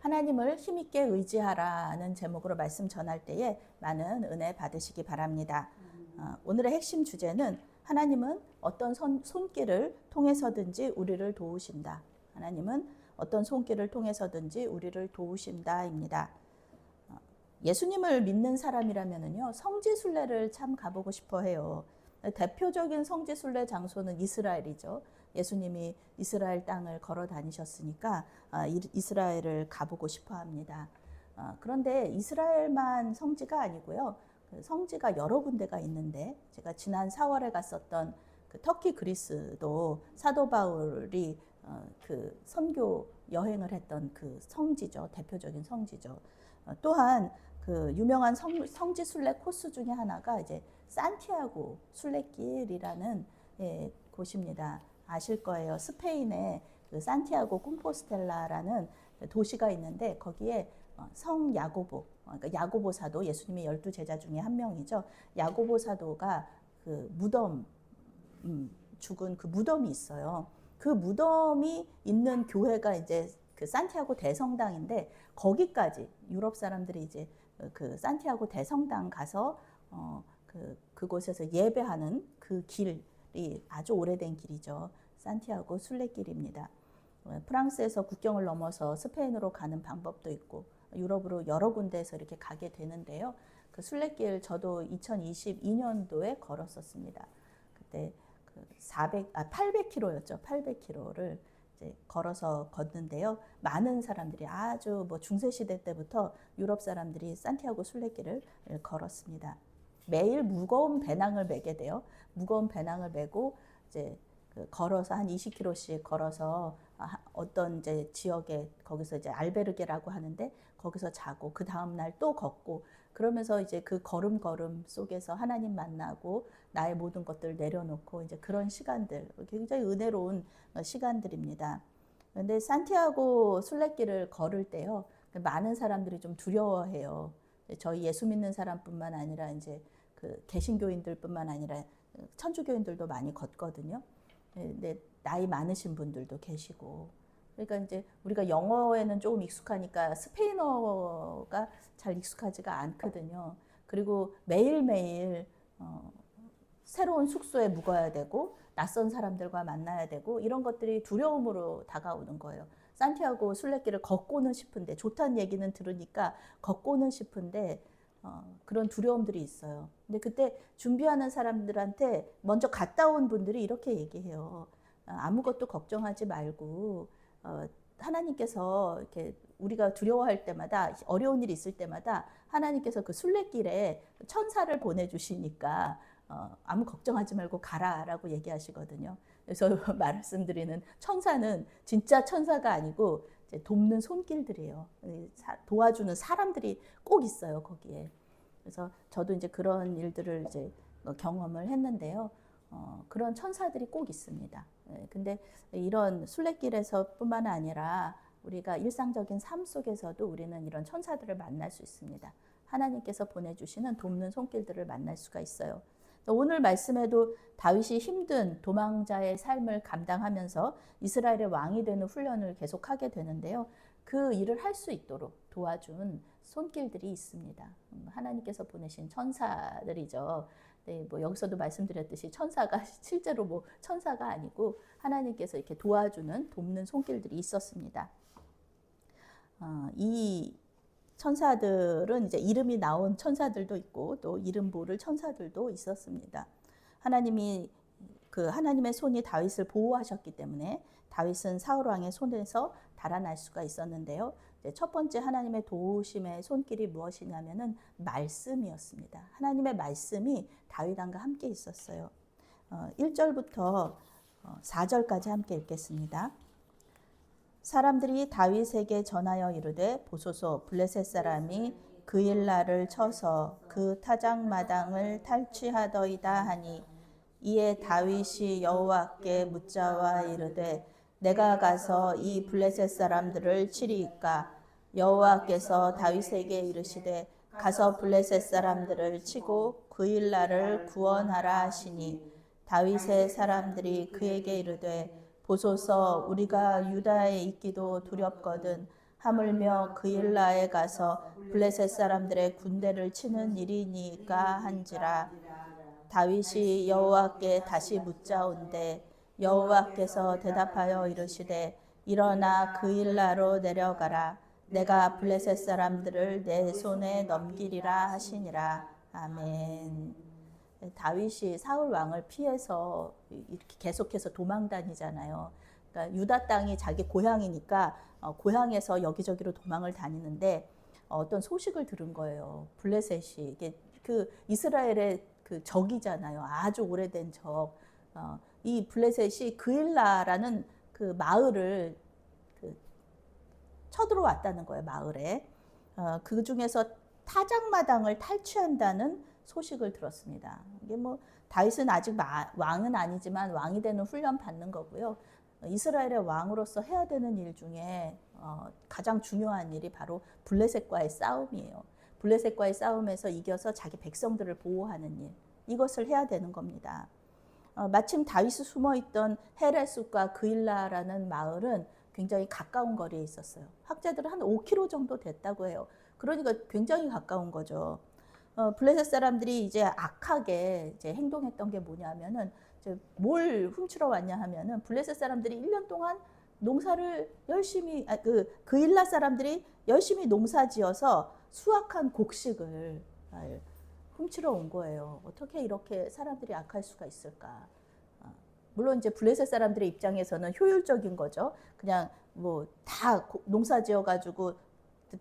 하나님을 힘있게 의지하라는 제목으로 말씀 전할 때에 많은 은혜 받으시기 바랍니다. 오늘의 핵심 주제는 하나님은 어떤 손길을 통해서든지 우리를 도우신다. 하나님은 어떤 손길을 통해서든지 우리를 도우신다입니다. 예수님을 믿는 사람이라면요, 성지순례를 참 가보고 싶어 해요. 대표적인 성지순례 장소는 이스라엘이죠. 예수님이 이스라엘 땅을 걸어 다니셨으니까 이스라엘을 가보고 싶어 합니다. 그런데 이스라엘만 성지가 아니고요. 성지가 여러 군데가 있는데 제가 지난 4월에 갔었던 그 터키 그리스도 사도 바울이 그 선교 여행을 했던 그 성지죠. 대표적인 성지죠. 또한 그 유명한 성지 순례 코스 중에 하나가 이제 산티아고 순례길이라는 곳입니다. 아실 거예요. 스페인의 그 산티아고 콤포스텔라라는 도시가 있는데 거기에 성 야고보, 그러니까 야고보 사도, 예수님의 12제자 중에 한 명이죠. 야고보 사도가 그 무덤, 죽은 그 무덤이 있어요. 그 무덤이 있는 교회가 이제 그 산티아고 대성당인데 거기까지 유럽 사람들이 이제 그 산티아고 대성당 가서 그곳에서 예배하는 그 길이 아주 오래된 길이죠. 산티아고 순례길입니다. 프랑스에서 국경을 넘어서 스페인으로 가는 방법도 있고 유럽으로 여러 군데에서 이렇게 가게 되는데요. 그 순례길 저도 2022년도에 걸었었습니다. 그때 그 800km였죠. 800km를 이제 걸어서 걷는데요. 많은 사람들이 아주 뭐 중세 시대 때부터 유럽 사람들이 산티아고 순례길을 걸었습니다. 매일 무거운 배낭을 메게 돼요. 무거운 배낭을 메고 이제 걸어서 한 20km씩 걸어서 어떤 이제 지역에 거기서 이제 알베르게라고 하는데 거기서 자고 그 다음 날 또 걷고 그러면서 이제 그 걸음 속에서 하나님 만나고 나의 모든 것들을 내려놓고 이제 그런 시간들 굉장히 은혜로운 시간들입니다. 그런데 산티아고 순례길을 걸을 때요 많은 사람들이 좀 두려워해요. 저희 예수 믿는 사람뿐만 아니라 이제 그 개신교인들뿐만 아니라 천주교인들도 많이 걷거든요. 근데 나이 많으신 분들도 계시고 그러니까 이제 우리가 영어에는 조금 익숙하니까 스페인어가 잘 익숙하지가 않거든요. 그리고 매일매일 새로운 숙소에 묵어야 되고 낯선 사람들과 만나야 되고 이런 것들이 두려움으로 다가오는 거예요. 산티아고 순례길을 걷고는 싶은데 좋다는 얘기는 들으니까 걷고는 싶은데 그런 두려움들이 있어요. 근데 그때 준비하는 사람들한테 먼저 갔다 온 분들이 이렇게 얘기해요. 아무것도 걱정하지 말고 하나님께서 이렇게 우리가 두려워할 때마다 어려운 일이 있을 때마다 하나님께서 그 순례길에 천사를 보내주시니까 아무 걱정하지 말고 가라라고 얘기하시거든요. 그래서 말씀드리는 천사는 진짜 천사가 아니고 이제 돕는 손길들이에요. 도와주는 사람들이 꼭 있어요 거기에. 그래서 저도 이제 그런 일들을 이제 경험을 했는데요. 그런 천사들이 꼭 있습니다. 근데 이런 순례길에서뿐만 아니라 우리가 일상적인 삶 속에서도 우리는 이런 천사들을 만날 수 있습니다. 하나님께서 보내주시는 돕는 손길들을 만날 수가 있어요. 오늘 말씀에도 다윗이 힘든 도망자의 삶을 감당하면서 이스라엘의 왕이 되는 훈련을 계속하게 되는데요. 그 일을 할 수 있도록 도와준 손길들이 있습니다. 하나님께서 보내신 천사들이죠. 네, 뭐 여기서도 말씀드렸듯이 천사가 실제로 뭐 천사가 아니고 하나님께서 이렇게 도와주는 돕는 손길들이 있었습니다. 이 천사들은 이제 이름이 나온 천사들도 있고 또 이름 모를 천사들도 있었습니다. 하나님이 하나님의 손이 다윗을 보호하셨기 때문에 다윗은 사울 왕의 손에서 달아날 수가 있었는데요. 첫 번째 하나님의 도우심의 손길이 무엇이냐면은 말씀이었습니다. 하나님의 말씀이 다윗 왕과 함께 있었어요. 1절부터 4절까지 함께 읽겠습니다. 사람들이 다윗에게 전하여 이르되 보소서 블레셋 사람이 그일라를 쳐서 그 타작마당을 탈취하더이다 하니 이에 다윗이 여호와께 묻자와 이르되 내가 가서 이 블레셋 사람들을 치리이까 여호와께서 다윗에게 이르시되 가서 블레셋 사람들을 치고 그일라를 구원하라 하시니 다윗의 사람들이 그에게 이르되 보소서 우리가 유다에 있기도 두렵거든 하물며 그일라에 가서 블레셋 사람들의 군대를 치는 일이니까 한지라. 다윗이 여호와께 다시 묻자온대 여호와께서 대답하여 이르시되 일어나 그일라로 내려가라. 내가 블레셋 사람들을 내 손에 넘기리라 하시니라. 아멘. 다윗이 사울 왕을 피해서 이렇게 계속해서 도망 다니잖아요. 그러니까 유다 땅이 자기 고향이니까 고향에서 여기저기로 도망을 다니는데 어떤 소식을 들은 거예요. 블레셋이 이게 그 이스라엘의 그 적이잖아요. 아주 오래된 적. 이 블레셋이 그일라라는 그 마을을 그 쳐들어왔다는 거예요. 마을에. 그 중에서 타작마당을 탈취한다는 소식을 들었습니다. 이게 뭐 다윗은 아직 왕은 아니지만 왕이 되는 훈련 받는 거고요. 이스라엘의 왕으로서 해야 되는 일 중에 가장 중요한 일이 바로 블레셋과의 싸움이에요. 블레셋과의 싸움에서 이겨서 자기 백성들을 보호하는 일, 이것을 해야 되는 겁니다. 마침 다윗이 숨어있던 헤레스과 그일라라는 마을은 굉장히 가까운 거리에 있었어요. 학자들은 한 5km 정도 됐다고 해요. 그러니까 굉장히 가까운 거죠. 블레셋 사람들이 이제 악하게 이제 행동했던 게 뭐냐면은 뭘 훔치러 왔냐 하면은 블레셋 사람들이 1년 동안 농사를 열심히 그일라 사람들이 열심히 농사지어서 수확한 곡식을 훔치러 온 거예요. 어떻게 이렇게 사람들이 악할 수가 있을까? 물론 이제 블레셋 사람들의 입장에서는 효율적인 거죠. 그냥 뭐 다 농사지어 가지고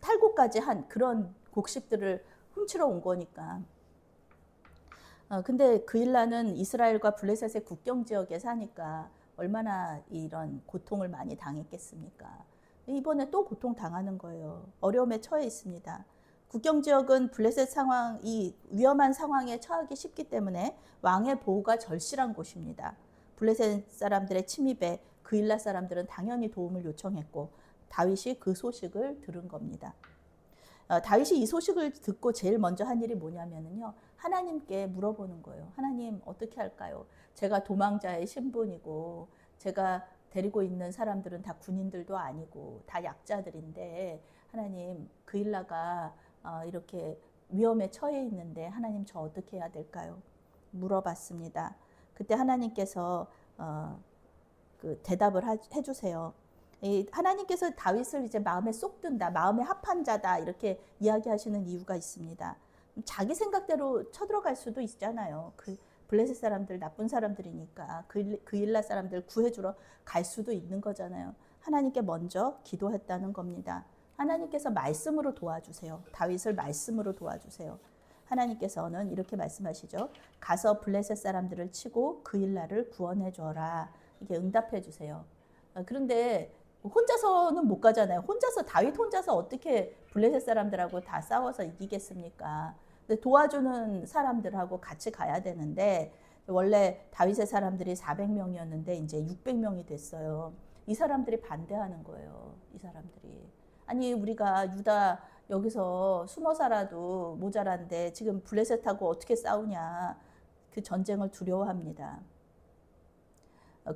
탈곡까지 한 그런 곡식들을 훔치러 온 거니까. 근데 그일라는 이스라엘과 블레셋의 국경 지역에 사니까 얼마나 이런 고통을 많이 당했겠습니까? 이번에 또 고통 당하는 거예요. 어려움에 처해 있습니다. 국경 지역은 블레셋 상황이 위험한 상황에 처하기 쉽기 때문에 왕의 보호가 절실한 곳입니다. 블레셋 사람들의 침입에 그일라 사람들은 당연히 도움을 요청했고 다윗이 그 소식을 들은 겁니다. 다윗이 이 소식을 듣고 제일 먼저 한 일이 뭐냐면요. 하나님께 물어보는 거예요. 하나님 어떻게 할까요? 제가 도망자의 신분이고 제가 데리고 있는 사람들은 다 군인들도 아니고 다 약자들인데 하나님 그일라가 이렇게 위험에 처해 있는데 하나님 저 어떻게 해야 될까요? 물어봤습니다. 그때 하나님께서 그 대답을 해주세요. 하나님께서 다윗을 이제 마음에 쏙 든다, 마음에 합한 자다 이렇게 이야기하시는 이유가 있습니다. 자기 생각대로 쳐들어갈 수도 있잖아요. 그 블레셋 사람들 나쁜 사람들이니까 그일라 사람들 구해주러 갈 수도 있는 거잖아요. 하나님께 먼저 기도했다는 겁니다. 하나님께서 말씀으로 도와주세요. 다윗을 말씀으로 도와주세요. 하나님께서는 이렇게 말씀하시죠. 가서 블레셋 사람들을 치고 그일라를 구원해 줘라. 이게 응답해 주세요. 그런데 혼자서는 못 가잖아요. 다윗 혼자서 어떻게 블레셋 사람들하고 다 싸워서 이기겠습니까? 근데 도와주는 사람들하고 같이 가야 되는데 원래 다윗의 사람들이 400명이었는데 이제 600명이 됐어요. 이 사람들이 반대하는 거예요. 이 사람들이. 아니 우리가 유다 여기서 숨어 살아도 모자란데 지금 블레셋하고 어떻게 싸우냐. 그 전쟁을 두려워합니다.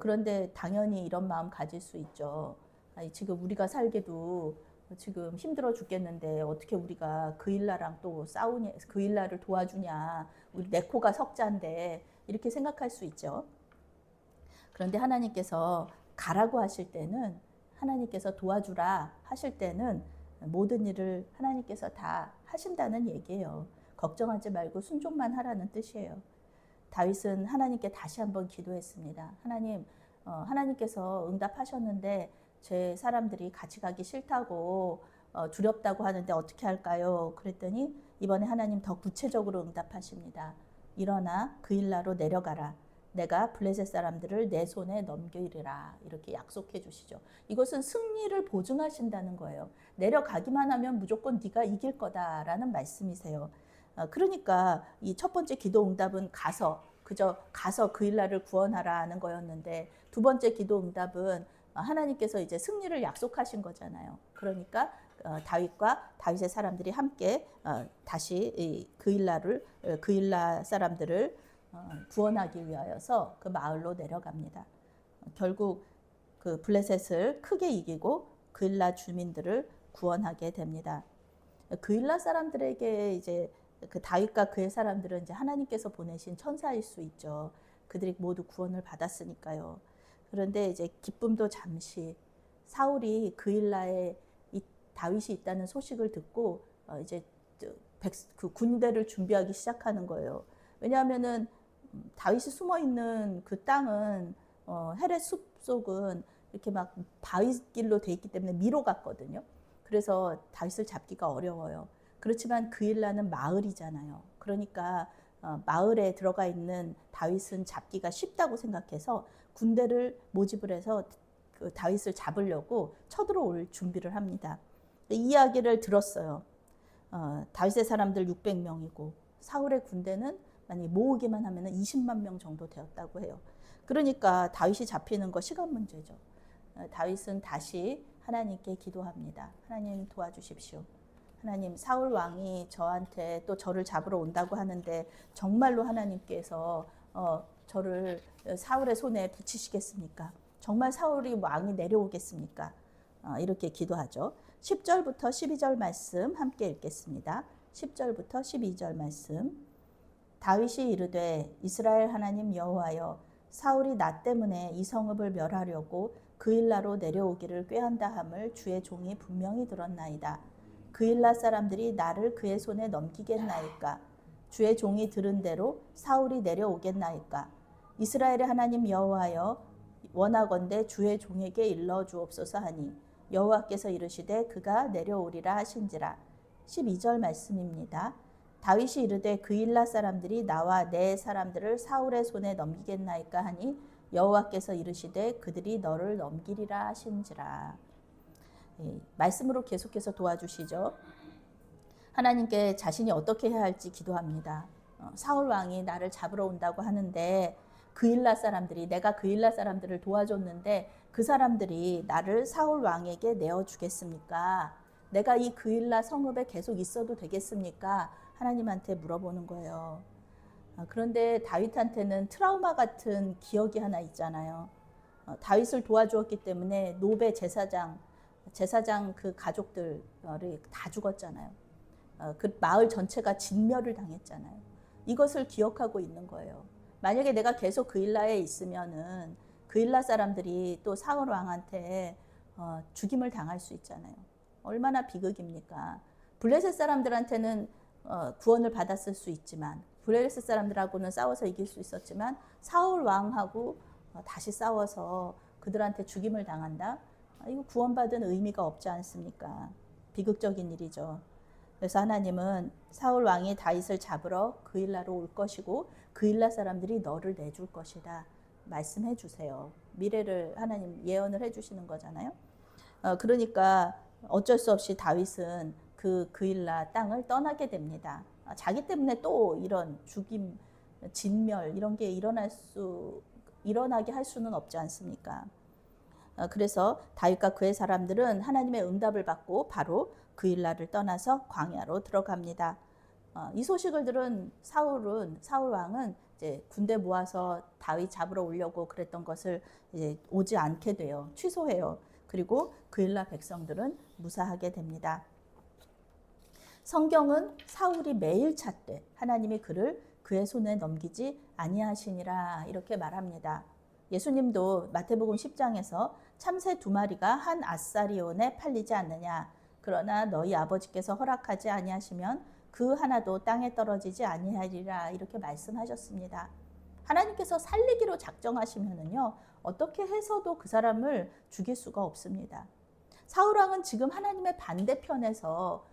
그런데 당연히 이런 마음 가질 수 있죠. 아니, 지금 우리가 살기도 지금 힘들어 죽겠는데 어떻게 우리가 그일라랑 또 싸우냐, 그일라를 도와주냐, 우리 내 코가 석자인데 이렇게 생각할 수 있죠. 그런데 하나님께서 가라고 하실 때는 하나님께서 도와주라 하실 때는 모든 일을 하나님께서 다 하신다는 얘기예요. 걱정하지 말고 순종만 하라는 뜻이에요. 다윗은 하나님께 다시 한번 기도했습니다. 하나님, 하나님께서 응답하셨는데 제 사람들이 같이 가기 싫다고 두렵다고 하는데 어떻게 할까요? 그랬더니 이번에 하나님 더 구체적으로 응답하십니다. 일어나 그일라로 내려가라. 내가 블레셋 사람들을 내 손에 넘기리라. 이렇게 약속해 주시죠. 이것은 승리를 보증하신다는 거예요. 내려가기만 하면 무조건 네가 이길 거다라는 말씀이세요. 그러니까 이 첫 번째 기도 응답은 그저 가서 그일라를 구원하라는 거였는데 두 번째 기도 응답은 하나님께서 이제 승리를 약속하신 거잖아요. 그러니까 다윗과 다윗의 사람들이 함께 다시 그일라 사람들을 구원하기 위하여서 그 마을로 내려갑니다. 결국 그 블레셋을 크게 이기고 그일라 주민들을 구원하게 됩니다. 그일라 사람들에게 이제 그 다윗과 그의 사람들은 이제 하나님께서 보내신 천사일 수 있죠. 그들이 모두 구원을 받았으니까요. 그런데 이제 기쁨도 잠시, 사울이 그일라에 이 다윗이 있다는 소식을 듣고 이제 그 군대를 준비하기 시작하는 거예요. 왜냐하면은 다윗이 숨어 있는 그 땅은 헤렛 숲속은 이렇게 막 바위길로 돼 있기 때문에 미로 같거든요. 그래서 다윗을 잡기가 어려워요. 그렇지만 그일라는 마을이잖아요. 그러니까 마을에 들어가 있는 다윗은 잡기가 쉽다고 생각해서 군대를 모집을 해서 그 다윗을 잡으려고 쳐들어올 준비를 합니다. 이 이야기를 들었어요. 다윗의 사람들 600명이고 사울의 군대는 만약에 모으기만 하면 20만 명 정도 되었다고 해요. 그러니까 다윗이 잡히는 거 시간 문제죠. 다윗은 다시 하나님께 기도합니다. 하나님 도와주십시오. 하나님, 사울 왕이 저한테 또 저를 잡으러 온다고 하는데 정말로 하나님께서 저를 사울의 손에 붙이시겠습니까? 정말 사울이 왕이 내려오겠습니까? 이렇게 기도하죠. 10절부터 12절 말씀 함께 읽겠습니다. 10절부터 12절 말씀. 다윗이 이르되 이스라엘 하나님 여호와여, 사울이 나 때문에 이 성읍을 멸하려고 그일라로 내려오기를 꾀한다 함을 주의 종이 분명히 들었나이다. 그일라 사람들이 나를 그의 손에 넘기겠나이까? 주의 종이 들은 대로 사울이 내려오겠나이까? 이스라엘의 하나님 여호와여, 원하건대 주의 종에게 일러 주옵소서 하니 여호와께서 이르시되 그가 내려오리라 하신지라. 12절 말씀입니다. 다윗이 이르되 그일라 사람들이 나와 내 사람들을 사울의 손에 넘기겠나이까 하니 여호와께서 이르시되 그들이 너를 넘기리라 하신지라. 말씀으로 계속해서 도와주시죠. 하나님께 자신이 어떻게 해야 할지 기도합니다. 사울 왕이 나를 잡으러 온다고 하는데 그일라 사람들이, 내가 그일라 사람들을 도와줬는데 그 사람들이 나를 사울 왕에게 내어주겠습니까? 내가 이 그일라 성읍에 계속 있어도 되겠습니까? 하나님한테 물어보는 거예요. 그런데 다윗한테는 트라우마 같은 기억이 하나 있잖아요. 다윗을 도와주었기 때문에 노베 제사장 그 가족들이 다 죽었잖아요. 그 마을 전체가 진멸을 당했잖아요. 이것을 기억하고 있는 거예요. 만약에 내가 계속 그일라에 있으면은 그일라 사람들이 또 사울 왕한테 죽임을 당할 수 있잖아요. 얼마나 비극입니까? 블레셋 사람들한테는 구원을 받았을 수 있지만, 블레셋 사람들하고는 싸워서 이길 수 있었지만 사울 왕하고 다시 싸워서 그들한테 죽임을 당한다? 이거 구원받은 의미가 없지 않습니까? 비극적인 일이죠. 그래서 하나님은 사울 왕이 다윗을 잡으러 그일라로 올 것이고 그일라 사람들이 너를 내줄 것이다. 말씀해 주세요. 미래를 하나님 예언을 해주시는 거잖아요. 그러니까 어쩔 수 없이 다윗은 그 그일라 땅을 떠나게 됩니다. 자기 때문에 또 이런 죽임, 진멸 이런 게 일어나게 할 수는 없지 않습니까? 그래서 다윗과 그의 사람들은 하나님의 응답을 받고 바로 그일라를 떠나서 광야로 들어갑니다. 이 소식을 들은 사울 왕은 이제 군대 모아서 다윗 잡으러 오려고 그랬던 것을 이제 오지 않게 돼요. 취소해요. 그리고 그일라 백성들은 무사하게 됩니다. 성경은 사울이 매일 찾되 하나님이 그를 그의 손에 넘기지 아니하시니라 이렇게 말합니다. 예수님도 마태복음 10장에서 참새 2마리가 한 아사리온에 팔리지 않느냐. 그러나 너희 아버지께서 허락하지 아니하시면 그 하나도 땅에 떨어지지 아니하리라 이렇게 말씀하셨습니다. 하나님께서 살리기로 작정하시면은요, 어떻게 해서도 그 사람을 죽일 수가 없습니다. 사울 왕은 지금 하나님의 반대편에서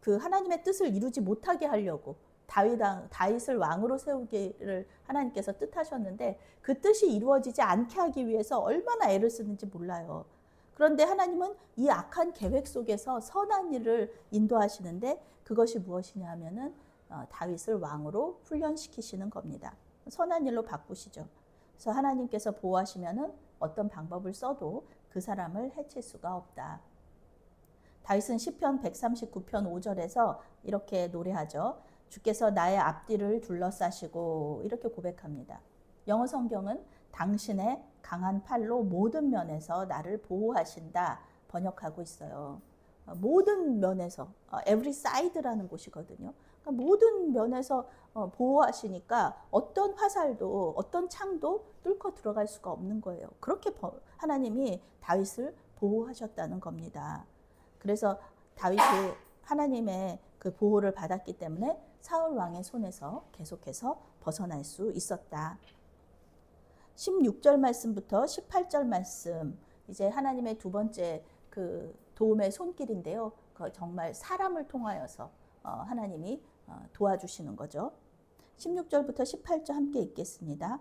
그 하나님의 뜻을 이루지 못하게 하려고 다윗을 왕으로 세우기를 하나님께서 뜻하셨는데 그 뜻이 이루어지지 않게 하기 위해서 얼마나 애를 쓰는지 몰라요. 그런데 하나님은 이 악한 계획 속에서 선한 일을 인도하시는데 그것이 무엇이냐 하면은 다윗을 왕으로 훈련시키시는 겁니다. 선한 일로 바꾸시죠. 그래서 하나님께서 보호하시면은 어떤 방법을 써도 그 사람을 해칠 수가 없다. 다윗은 시편 139편 5절에서 이렇게 노래하죠. 주께서 나의 앞뒤를 둘러싸시고 이렇게 고백합니다. 영어 성경은 당신의 강한 팔로 모든 면에서 나를 보호하신다 번역하고 있어요. 모든 면에서 every side라는 곳이거든요. 그러니까 모든 면에서 보호하시니까 어떤 화살도 어떤 창도 뚫고 들어갈 수가 없는 거예요. 그렇게 하나님이 다윗을 보호하셨다는 겁니다. 그래서 다윗이 하나님의 그 보호를 받았기 때문에 사울 왕의 손에서 계속해서 벗어날 수 있었다. 16절 말씀부터 18절 말씀, 이제 하나님의 두 번째 그 도움의 손길인데요. 정말 사람을 통하여서 하나님이 도와주시는 거죠. 16절부터 18절 함께 읽겠습니다.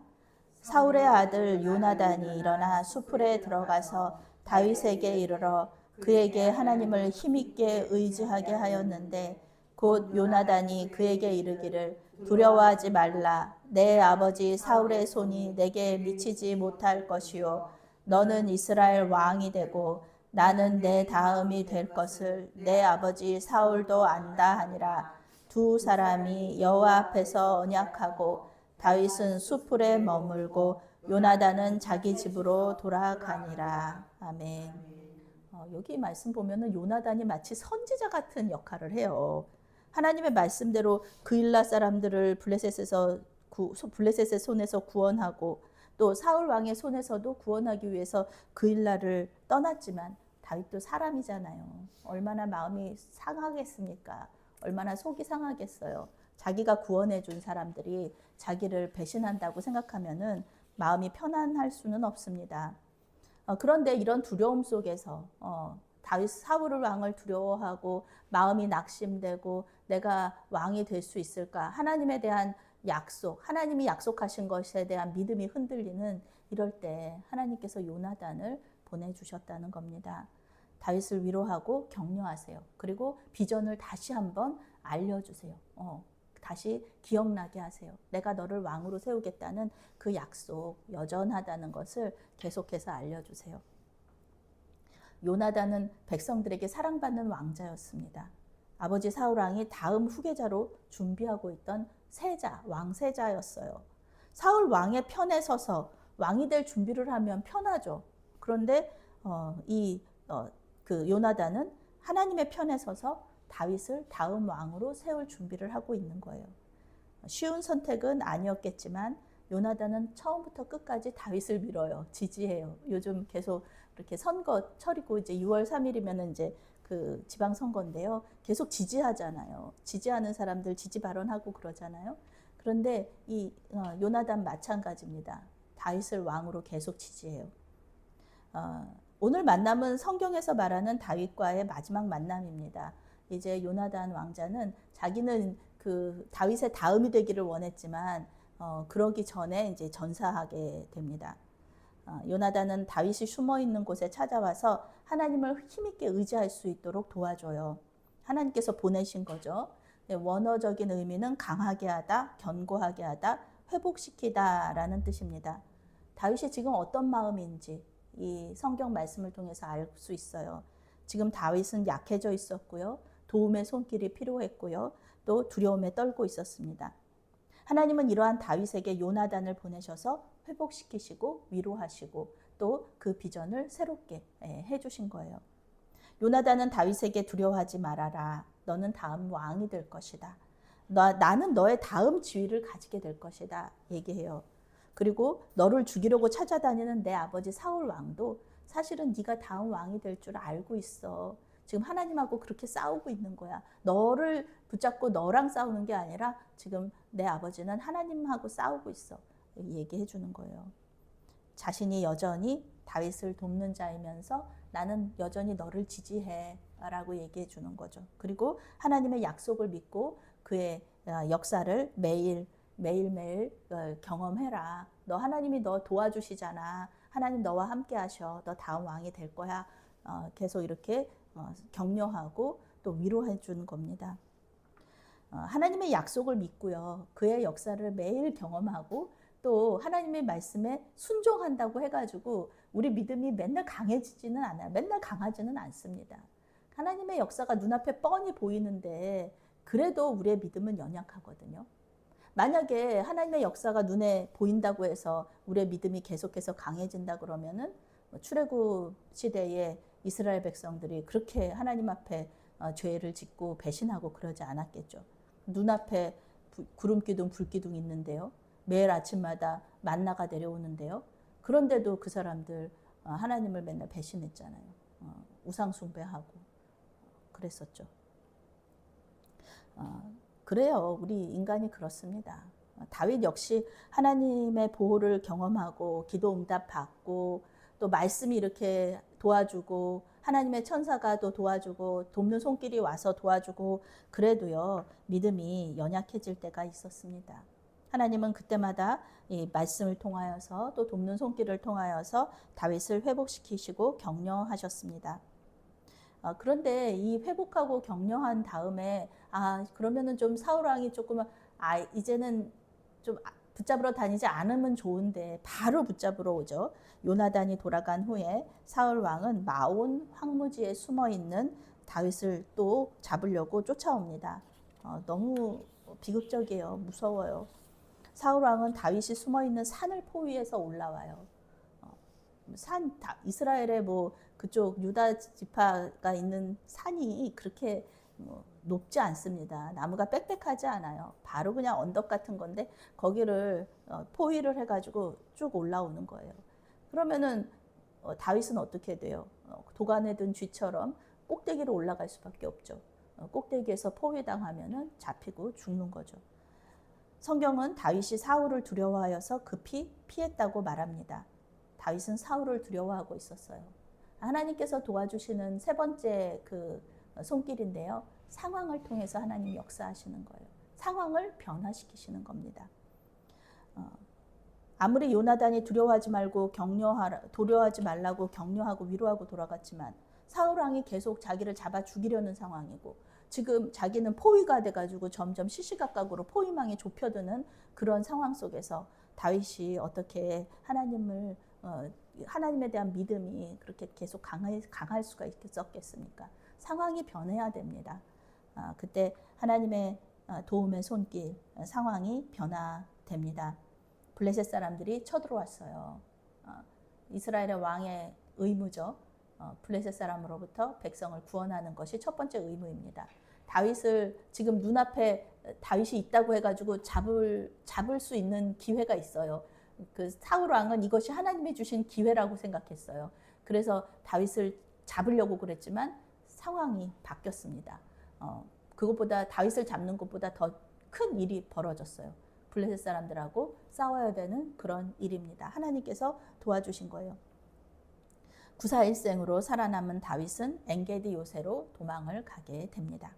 사울의 아들 요나단이 일어나 수풀에 들어가서 다윗에게 이르러 그에게 하나님을 힘있게 의지하게 하였는데 곧 요나단이 그에게 이르기를 두려워하지 말라. 내 아버지 사울의 손이 내게 미치지 못할 것이요 너는 이스라엘 왕이 되고 나는 내 다음이 될 것을 내 아버지 사울도 안다 하니라. 두 사람이 여호와 앞에서 언약하고 다윗은 수풀에 머물고 요나단은 자기 집으로 돌아가니라. 아멘. 여기 말씀 보면은 요나단이 마치 선지자 같은 역할을 해요. 하나님의 말씀대로 그일라 사람들을 블레셋의 손에서 구원하고 또 사울 왕의 손에서도 구원하기 위해서 그일라를 떠났지만 다윗도 사람이잖아요. 얼마나 마음이 상하겠습니까? 얼마나 속이 상하겠어요. 자기가 구원해 준 사람들이 자기를 배신한다고 생각하면은 마음이 편안할 수는 없습니다. 그런데 이런 두려움 속에서 다윗 사울 왕을 두려워하고 마음이 낙심되고 내가 왕이 될 수 있을까? 하나님에 대한 약속, 하나님이 약속하신 것에 대한 믿음이 흔들리는 이럴 때 하나님께서 요나단을 보내주셨다는 겁니다. 다윗을 위로하고 격려하세요. 그리고 비전을 다시 한번 알려주세요. 다시 기억나게 하세요. 내가 너를 왕으로 세우겠다는 그 약속 여전하다는 것을 계속해서 알려주세요. 요나단은 백성들에게 사랑받는 왕자였습니다. 아버지 사울 왕이 다음 후계자로 준비하고 있던 세자, 왕세자였어요. 사울 왕의 편에 서서 왕이 될 준비를 하면 편하죠. 그런데 그 요나단은 하나님의 편에 서서 다윗을 다음 왕으로 세울 준비를 하고 있는 거예요. 쉬운 선택은 아니었겠지만 요나단은 처음부터 끝까지 다윗을 밀어요. 지지해요. 요즘 계속 이렇게 선거철이고 이제 6월 3일이면 이제 그 지방 선거인데요. 계속 지지하잖아요. 지지하는 사람들 지지 발언하고 그러잖아요. 그런데 이 요나단 마찬가지입니다. 다윗을 왕으로 계속 지지해요. 오늘 만남은 성경에서 말하는 다윗과의 마지막 만남입니다. 이제 요나단 왕자는 자기는 그 다윗의 다음이 되기를 원했지만 그러기 전에 이제 전사하게 됩니다. 요나단은 다윗이 숨어 있는 곳에 찾아와서 하나님을 힘있게 의지할 수 있도록 도와줘요. 하나님께서 보내신 거죠. 원어적인 의미는 강하게 하다, 견고하게 하다, 회복시키다라는 뜻입니다. 다윗이 지금 어떤 마음인지 이 성경 말씀을 통해서 알 수 있어요. 지금 다윗은 약해져 있었고요. 도움의 손길이 필요했고요. 또 두려움에 떨고 있었습니다. 하나님은 이러한 다윗에게 요나단을 보내셔서 회복시키시고 위로하시고 또 그 비전을 새롭게 해주신 거예요. 요나단은 다윗에게 두려워하지 말아라. 너는 다음 왕이 될 것이다. 나는 너의 다음 지위를 가지게 될 것이다. 얘기해요. 그리고 너를 죽이려고 찾아다니는 내 아버지 사울 왕도 사실은 네가 다음 왕이 될 줄 알고 있어. 지금 하나님하고 그렇게 싸우고 있는 거야. 너를 붙잡고 너랑 싸우는 게 아니라 지금 내 아버지는 하나님하고 싸우고 있어. 얘기해 주는 거예요. 자신이 여전히 다윗을 돕는 자이면서 나는 여전히 너를 지지해 라고 얘기해 주는 거죠. 그리고 하나님의 약속을 믿고 그의 역사를 매일매일 경험해라. 너 하나님이 너 도와주시잖아. 하나님 너와 함께 하셔. 너 다음 왕이 될 거야. 계속 이렇게 격려하고 또 위로해 주는 겁니다. 하나님의 약속을 믿고요. 그의 역사를 매일 경험하고 또 하나님의 말씀에 순종한다고 해가지고 우리 믿음이 맨날 강해지지는 않아요. 맨날 강하지는 않습니다. 하나님의 역사가 눈앞에 뻔히 보이는데 그래도 우리의 믿음은 연약하거든요. 만약에 하나님의 역사가 눈에 보인다고 해서 우리의 믿음이 계속해서 강해진다 그러면은 출애굽 시대에 이스라엘 백성들이 그렇게 하나님 앞에 죄를 짓고 배신하고 그러지 않았겠죠. 눈앞에 구름 기둥, 불 기둥 있는데요. 매일 아침마다 만나가 내려오는데요. 그런데도 그 사람들 하나님을 맨날 배신했잖아요. 우상 숭배하고 그랬었죠. 그래요. 우리 인간이 그렇습니다. 다윗 역시 하나님의 보호를 경험하고 기도 응답 받고 또 말씀이 이렇게 도와주고 하나님의 천사가 또 도와주고 돕는 손길이 와서 도와주고 그래도요 믿음이 연약해질 때가 있었습니다. 하나님은 그때마다 이 말씀을 통하여서 또 돕는 손길을 통하여서 다윗을 회복시키시고 격려하셨습니다. 그런데 이 회복하고 격려한 다음에 그러면은 좀 사울 왕이 조금 이제는 좀 붙잡으러 다니지 않으면 좋은데 바로 붙잡으러 오죠. 요나단이 돌아간 후에 사울 왕은 마온 황무지에 숨어 있는 다윗을 또 잡으려고 쫓아옵니다. 너무 비극적이에요. 무서워요. 사울 왕은 다윗이 숨어 있는 산을 포위해서 올라와요. 이스라엘의 뭐 그쪽 유다 지파가 있는 산이 그렇게 높지 않습니다. 나무가 빽빽하지 않아요. 바로 그냥 언덕 같은 건데 거기를 포위를 해가지고 쭉 올라오는 거예요. 그러면은 다윗은 어떻게 돼요? 도간에 든 쥐처럼 꼭대기로 올라갈 수밖에 없죠. 꼭대기에서 포위당하면은 잡히고 죽는 거죠. 성경은 다윗이 사울을 두려워하여서 급히 피했다고 말합니다. 다윗은 사울을 두려워하고 있었어요. 하나님께서 도와주시는 세 번째 그 손길인데요. 상황을 통해서 하나님 역사하시는 거예요. 상황을 변화시키시는 겁니다. 아무리 요나단이 두려워하지 말라고 격려하고 위로하고 돌아갔지만 사울 왕이 계속 자기를 잡아 죽이려는 상황이고 지금 자기는 포위가 돼가지고 점점 시시각각으로 포위망이 좁혀드는 그런 상황 속에서 다윗이 어떻게 하나님에 대한 믿음이 그렇게 계속 강할 수가 있었겠습니까? 상황이 변해야 됩니다. 그때 하나님의 도움의 손길, 상황이 변화됩니다. 블레셋 사람들이 쳐들어왔어요. 이스라엘의 왕의 의무죠. 블레셋 사람으로부터 백성을 구원하는 것이 첫 번째 의무입니다. 다윗을 지금 눈앞에 다윗이 있다고 해가지고 잡을 수 있는 기회가 있어요. 그 사울 왕은 이것이 하나님이 주신 기회라고 생각했어요. 그래서 다윗을 잡으려고 그랬지만 상황이 바뀌었습니다. 그것보다 다윗을 잡는 것보다 더 큰 일이 벌어졌어요. 블레셋 사람들하고 싸워야 되는 그런 일입니다. 하나님께서 도와주신 거예요. 구사일생으로 살아남은 다윗은 엔게디 요새로 도망을 가게 됩니다.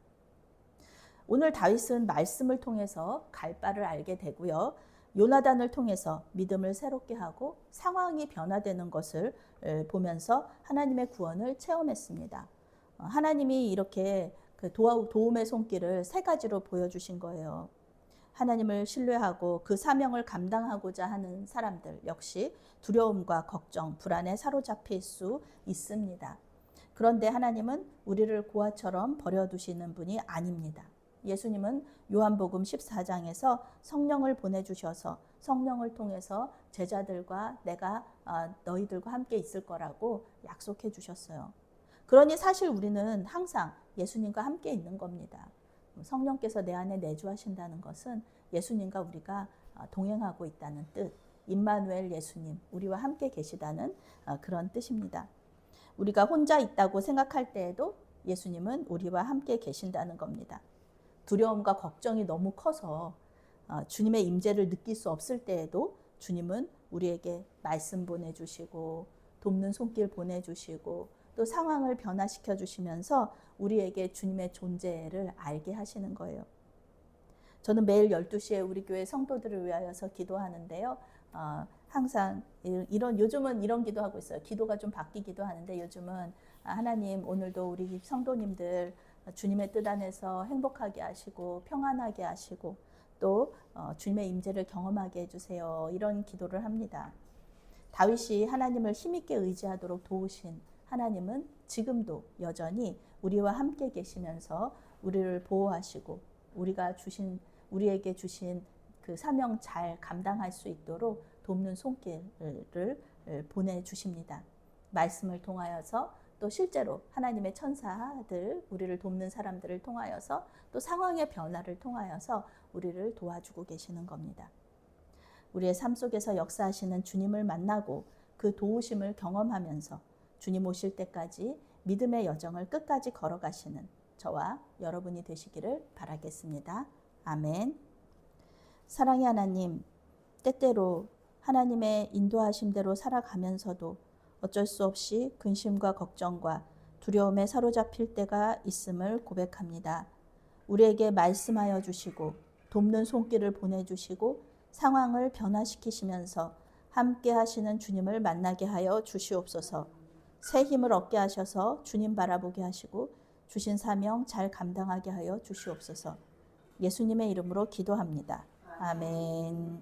오늘 다윗은 말씀을 통해서 갈 바를 알게 되고요. 요나단을 통해서 믿음을 새롭게 하고 상황이 변화되는 것을 보면서 하나님의 구원을 체험했습니다. 하나님이 이렇게 그 도움의 손길을 세 가지로 보여주신 거예요. 하나님을 신뢰하고 그 사명을 감당하고자 하는 사람들 역시 두려움과 걱정, 불안에 사로잡힐 수 있습니다. 그런데 하나님은 우리를 고아처럼 버려두시는 분이 아닙니다. 예수님은 요한복음 14장에서 성령을 보내주셔서 성령을 통해서 제자들과 내가 너희들과 함께 있을 거라고 약속해 주셨어요. 그러니 사실 우리는 항상 예수님과 함께 있는 겁니다. 성령께서 내 안에 내주하신다는 것은 예수님과 우리가 동행하고 있다는 뜻, 임마누엘 예수님, 우리와 함께 계시다는 그런 뜻입니다. 우리가 혼자 있다고 생각할 때에도 예수님은 우리와 함께 계신다는 겁니다. 두려움과 걱정이 너무 커서 주님의 임재를 느낄 수 없을 때에도 주님은 우리에게 말씀 보내주시고 돕는 손길 보내주시고 또 상황을 변화시켜 주시면서 우리에게 주님의 존재를 알게 하시는 거예요. 저는 매일 12시에 우리 교회 성도들을 위하여서 기도하는데요. 항상 요즘은 이런 기도하고 있어요. 기도가 좀 바뀌기도 하는데 요즘은 하나님 오늘도 우리 성도님들 주님의 뜻 안에서 행복하게 하시고 평안하게 하시고 또 주님의 임재를 경험하게 해주세요. 이런 기도를 합니다. 다윗이 하나님을 힘있게 의지하도록 도우신 하나님은 지금도 여전히 우리와 함께 계시면서 우리를 보호하시고 우리에게 주신 그 사명 잘 감당할 수 있도록 돕는 손길을 보내주십니다. 말씀을 통하여서 또 실제로 하나님의 천사들, 우리를 돕는 사람들을 통하여서 또 상황의 변화를 통하여서 우리를 도와주고 계시는 겁니다. 우리의 삶 속에서 역사하시는 주님을 만나고 그 도우심을 경험하면서 주님 오실 때까지 믿음의 여정을 끝까지 걸어가시는 저와 여러분이 되시기를 바라겠습니다. 아멘. 사랑의 하나님, 때때로 하나님의 인도하심대로 살아가면서도 어쩔 수 없이 근심과 걱정과 두려움에 사로잡힐 때가 있음을 고백합니다. 우리에게 말씀하여 주시고 돕는 손길을 보내주시고 상황을 변화시키시면서 함께 하시는 주님을 만나게 하여 주시옵소서. 새 힘을 얻게 하셔서 주님 바라보게 하시고 주신 사명 잘 감당하게 하여 주시옵소서. 예수님의 이름으로 기도합니다. 아멘.